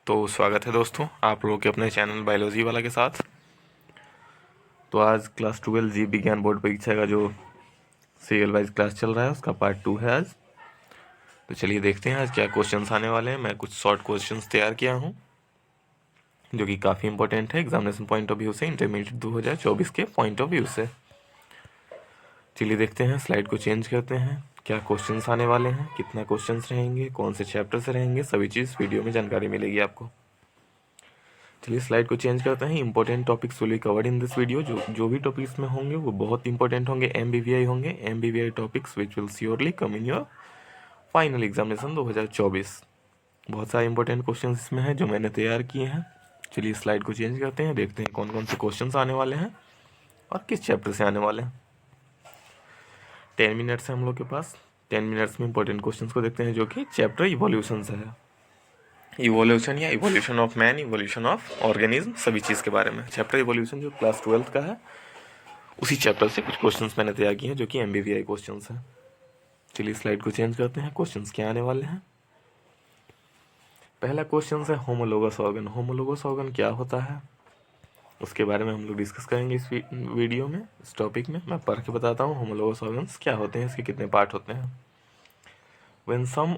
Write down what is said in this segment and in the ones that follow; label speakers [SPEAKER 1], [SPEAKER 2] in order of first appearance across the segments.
[SPEAKER 1] तो स्वागत है दोस्तों आप लोगों के अपने चैनल बायोलॉजी वाला के साथ। तो आज क्लास 12 जीव विज्ञान बोर्ड परीक्षा का जो सीरियल वाइज क्लास चल रहा है उसका पार्ट 2 है आज। तो चलिए देखते हैं आज क्या क्वेश्चंस आने वाले हैं। मैं कुछ शॉर्ट क्वेश्चंस तैयार किया हूं जो कि काफ़ी इंपॉर्टेंट है एग्जामिनेशन पॉइंट ऑफ व्यू से, इंटरमीडिएट 2024 के पॉइंट ऑफ व्यू से। चलिए देखते हैं, स्लाइड को चेंज करते हैं, क्या क्वेश्चंस आने वाले हैं, कितना क्वेश्चंस रहेंगे, कौन से चैप्टर से रहेंगे, सभी चीज़ वीडियो में जानकारी मिलेगी आपको। चलिए स्लाइड को चेंज करते हैं। Important topics will be covered in this video. जो भी टॉपिक्स में होंगे वो बहुत इंपॉर्टेंट होंगे, MBVI होंगे, MBVI topics which will surely come in your final examination 2024। बहुत सारे इंपॉर्टेंट क्वेश्चन इसमें हैं जो मैंने तैयार किए हैं। चलिए स्लाइड को चेंज करते हैं, देखते हैं कौन कौन से क्वेश्चन आने वाले हैं और किस चैप्टर से आने वाले हैं। 10 मिनट्स है हम लोग के पास। 10 मिनट्स में इंपॉर्टेंट क्वेश्चन को देखते हैं जो कि चैप्टर इवोल्यूशन से है। इवोल्यूशन या evolution of man, evolution of organism, सभी चीज़ के बारे में। चैप्टर इवोल्यूशन जो क्लास 12 का है उसी चैप्टर से कुछ क्वेश्चंस मैंने तैयार किए हैं जो कि MBVI क्वेश्चंस हैं। चलिए स्लाइड को चेंज करते हैं, क्वेश्चंस क्या आने वाले हैं। पहला क्वेश्चन है होमोलोगस ऑर्गन। होमोलोगस ऑर्गन क्या होता है उसके बारे में हम लोग डिस्कस करेंगे इस वीडियो में, इस टॉपिक में। मैं पढ़ के बताता हूँ होमोलोगस ऑर्गन्स क्या होते हैं, इसके कितने पार्ट होते हैं। When some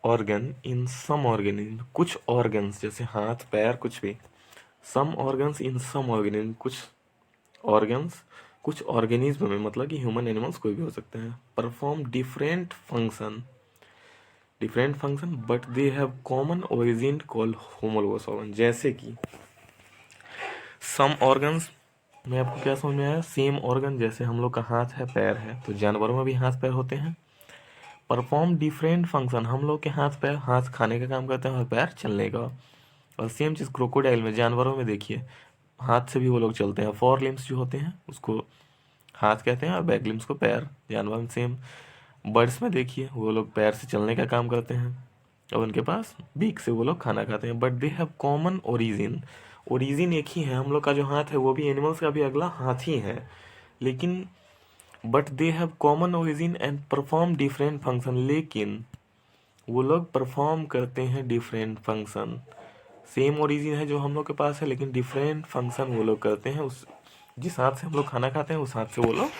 [SPEAKER 1] organ in some organism, कुछ ऑर्गन्स जैसे हाथ पैर कुछ भी, some organs in some organism, कुछ ऑर्गन्स कुछ ऑर्गेनिज्म में, मतलब कि ह्यूमन एनिमल्स कोई भी हो सकते हैं, perform different function but they have common origin called homologous organ. जैसे कि सम ऑर्गन्स में आपको क्या समझ में आया, सेम ऑर्गन, जैसे हम लोग का हाथ है पैर है तो जानवरों में भी हाथ पैर होते हैं। परफॉर्म डिफरेंट फंक्शन, हम लोग के हाथ पैर, हाथ खाने का काम करते हैं और पैर चलने का। और सेम चीज़ क्रोकोडाइल में, जानवरों में देखिए हाथ से भी वो लोग चलते हैं। फोर लिम्स जो होते हैं उसको हाथ कहते हैं और बैक लिम्स को पैर। जानवर में सेम। बर्ड्स में देखिए वो लोग पैर से चलने का काम करते हैं और उनके पास बीक से वो लोग खाना खाते हैं। But they have common origin, origin एक ही है। हम लोग का जो हाथ है वो भी एनिमल्स का भी अगला हाथ ही है, लेकिन but they have common origin and perform different function, लेकिन वो लोग परफॉर्म करते हैं डिफरेंट फंक्शन। सेम ओरिजिन है जो हम लोग के पास है, लेकिन डिफरेंट फंक्शन वो लोग करते हैं। उस जिस हाथ से हम लोग खाना खाते हैं उस हाथ से वो लोग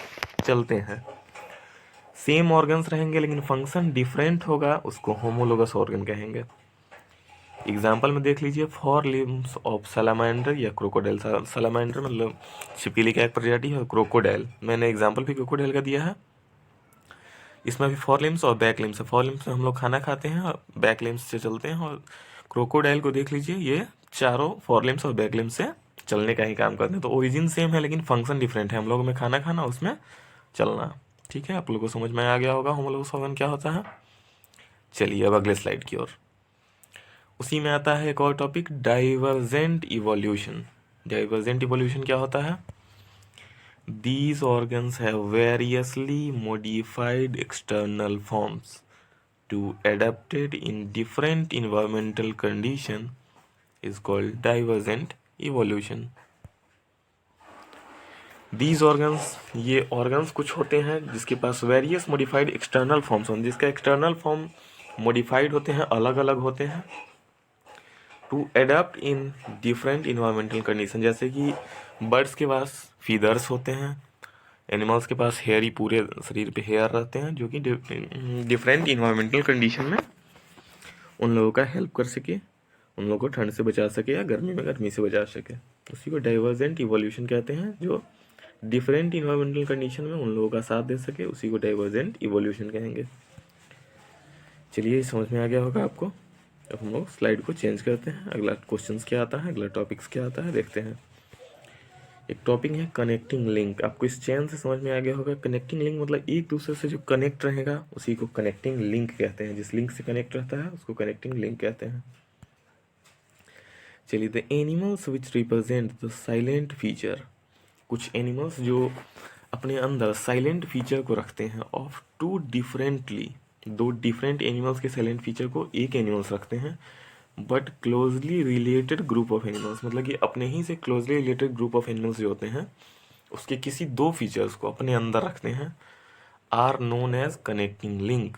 [SPEAKER 1] चलते हैं। सेम ऑर्गन्स रहेंगे लेकिन फंक्शन डिफरेंट होगा, उसको होमोलोगस ऑर्गन कहेंगे। एग्जाम्पल में देख लीजिए, फोर लिम्स ऑफ सलामांडर या क्रोकोडाइल। सलामांडर मतलब छिपकली का एक प्रजाति है, और क्रोकोडाइल मैंने एग्जाम्पल भी क्रोकोडाइल का दिया है। इसमें भी फोर लिम्स और बैक लिम्स है। फोर लिम्स में हम लोग खाना खाते हैं और बैक लिम्स से चलते हैं। और क्रोकोडाइल को देख लीजिए, ये चारों फोर लिम्स और बैक लिम्स से चलने का ही काम करते हैं। तो ओरिजिन सेम है लेकिन फंक्शन डिफरेंट है। हम लोगों में खाना खाना, उसमें चलना। ठीक है, आप लोगों को समझ में आ गया होगा होमोलोगस ऑर्गन क्या होता है। चलिए अब अगले स्लाइड की ओर। उसी में आता है एक और topic, divergent evolution. Divergent evolution क्या होता है। These organs have variously modified external forms to adapted in different environmental condition is called divergent evolution. These organs, ये organs कुछ होते हैं जिसके पास various modified external forms हों, जिसका external form modified होते हैं, अलग अलग होते हैं, to adapt in different environmental condition। जैसे कि बर्ड्स के पास फीदर्स होते हैं, एनिमल्स के पास हेयर ही, पूरे शरीर पे हेयर रहते हैं, जो कि डिफरेंट इन्वायरमेंटल कंडीशन में उन लोगों का हेल्प कर सके, उन लोगों को ठंड से बचा सके या गर्मी में गर्मी से बचा सके। उसी को डाइवर्जेंट इवोल्यूशन कहते हैं, जो डिफरेंट इन्वायरमेंटल कंडीशन में उन लोगों का साथ दे सके, उसी को डाइवर्जेंट इवोल्यूशन कहेंगे। चलिए समझ में आ गया होगा आपको। अब हम लोग स्लाइड को चेंज करते हैं, अगला क्वेश्चन क्या आता है, अगला टॉपिक्स क्या आता है, देखते हैं। एक टॉपिक है कनेक्टिंग लिंक। आपको इस चैन से समझ में आ गया होगा, कनेक्टिंग लिंक मतलब एक दूसरे से जो कनेक्ट रहेगा उसी को कनेक्टिंग लिंक कहते हैं। जिस लिंक से कनेक्ट रहता है उसको कनेक्टिंग लिंक कहते हैं। चलिए, the animals which represent the silent feature. कुछ एनिमल्स जो अपने अंदर साइलेंट फीचर को रखते हैं ऑफ टू डिफरेंटली, दो डिफरेंट एनिमल्स के साइलेंट फीचर को एक एनिमल्स रखते हैं, but closely related group of animals, मतलब कि अपने ही से closely related group of animals जो होते हैं उसके किसी दो फीचर्स को अपने अंदर रखते हैं, are known as connecting link.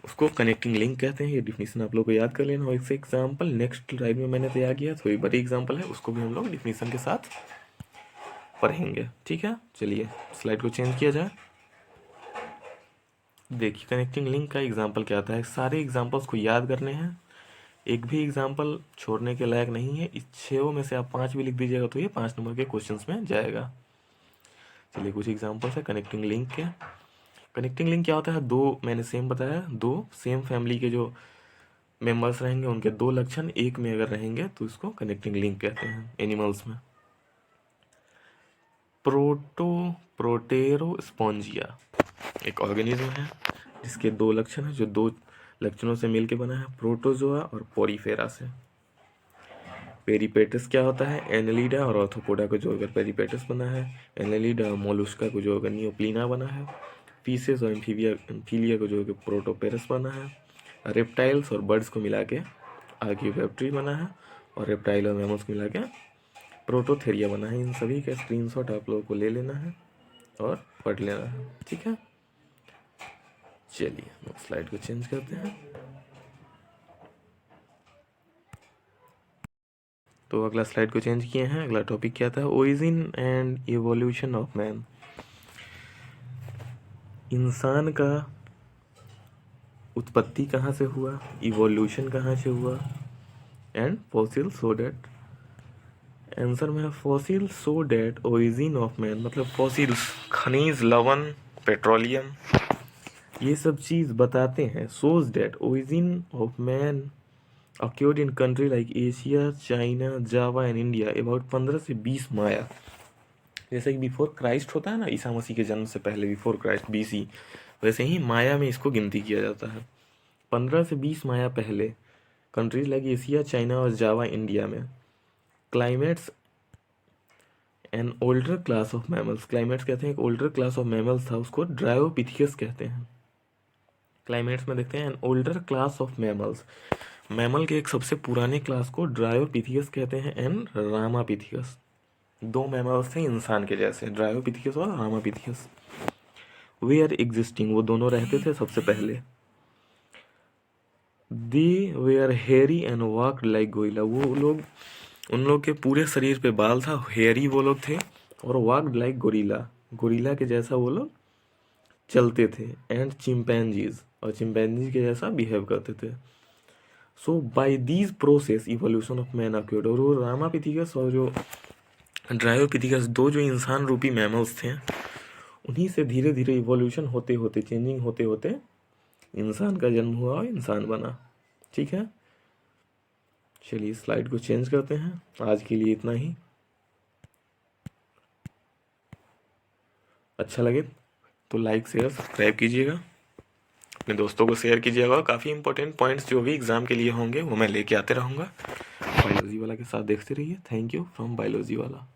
[SPEAKER 1] उसको कनेक्टिंग लिंक कहते हैं। ये डिफिनीशन आप लोग को याद कर लेना। और एक एग्जाम्पल नेक्स्ट स्लाइड में मैंने तैयार किया, थोड़ी बड़ी एग्जाम्पल है, उसको भी हम लोग डिफिनीशन के साथ पढ़ेंगे। ठीक है, चलिए स्लाइड को चेंज किया जाए। देखिए कनेक्टिंग लिंक का एग्जाम्पल क्या आता है। सारे एग्जाम्पल्स को याद करने हैं, एक भी एग्जाम्पल छोड़ने के लायक नहीं है। इस 6 में से आप 5 भी लिख दीजिएगा तो ये 5 नंबर के क्वेश्चंस में जाएगा। चलिए कुछ एग्जाम्पल्स है कनेक्टिंग लिंक के। कनेक्टिंग लिंक क्या होता है, दो, मैंने सेम बताया, दो सेम फैमिली के जो मेंबर्स रहेंगे उनके दो लक्षण एक में अगर रहेंगे तो इसको कनेक्टिंग लिंक कहते हैं एनिमल्स में। प्रोटेरोस्पोंजिया एक ऑर्गेनिज्म है जिसके दो लक्षण है, जो दो लक्षणों से मिलके बना है, प्रोटोजोआ और पोरीफेरा से। पेरिपेटस क्या होता है, एनेलिडा और ऑर्थोपोडा को जोड़कर पेरिपेटस बना है। एनेलिडा और मोलुस्का को जोड़कर नियोप्लीना बना है। फीसेस और एम्फीलिया को जोड़कर प्रोटोपेरस बना है। रेप्टाइल्स और बर्ड्स को मिला के आर्कियोपेप्ट्री बना है। और रेप्टाइल और मैमल्स को मिला के प्रोटोथेरिया बना है। इन सभी का स्क्रीनशॉट आप लोगों को ले लेना है और पढ़ लेना है। ठीक है, चलिए स्लाइड को चेंज करते हैं। तो अगला स्लाइड को चेंज किए हैं। अगला टॉपिक क्या था, origin and evolution of man. इंसान का उत्पत्ति कहाँ से हुआ, इवोल्यूशन कहाँ से हुआ, and fossil show that. Answer में है fossil show that origin of man, मतलब फॉसिल्स खनिज, लवण, पेट्रोलियम, ये सब चीज़ बताते हैं। Shows that origin of man occurred in country like Asia, China, Java and India about 15 से 20 माया। जैसे कि बिफोर क्राइस्ट होता है ना, ईसा मसीह के जन्म से पहले, बिफोर क्राइस्ट BC, वैसे ही माया में इसको गिनती किया जाता है। 15 से 20 माया पहले कंट्रीज लाइक एशिया, चाइना और जावा इंडिया में climates an older class of mammals, climates कहते हैं एक ओल्डर क्लास ऑफ मैमल्स था, उसको ड्रायोपिथियस कहते हैं। क्लाइमेट्स में देखते हैं an older class of mammals, mammal के एक सबसे पुराने क्लास को ड्रायोपिथियस कहते हैं एंड रामापिथियस। दो मैमल्स थे इंसान के जैसे, ड्रायोपिथियस और रामापिथियस। वे आर एग्जिस्टिंग, वो दोनों रहते थे सबसे पहले। They were hairy and walked like gorilla, वो लोग, उन लोग के पूरे शरीर पे बाल था, हेयरी वो लोग थे, और वॉक्ड लाइक गोरिल्ला, गोरिल्ला के जैसा वो लोग चलते थे। एंड चिंपैंजीज, और चिंपैंजी के जैसा बिहेव करते थे। So by these process evolution of man occurred, और वो रामापिथिकस और जो ड्रायोपिथिकस, दो जो इंसान रूपी मैमल्स थे, उन्हीं से धीरे धीरे इवोल्यूशन होते होते, चेंजिंग होते होते इंसान का जन्म हुआ और इंसान बना। ठीक है, चलिए स्लाइड को चेंज करते हैं। आज के लिए इतना ही। अच्छा लगे तो लाइक शेयर सब्सक्राइब कीजिएगा, अपने दोस्तों को शेयर कीजिएगा। काफ़ी इंपॉर्टेंट पॉइंट्स जो भी एग्जाम के लिए होंगे वो मैं लेके आते रहूँगा। बायोलॉजी वाला के साथ देखते रहिए। थैंक यू फ्रॉम बायोलॉजी वाला।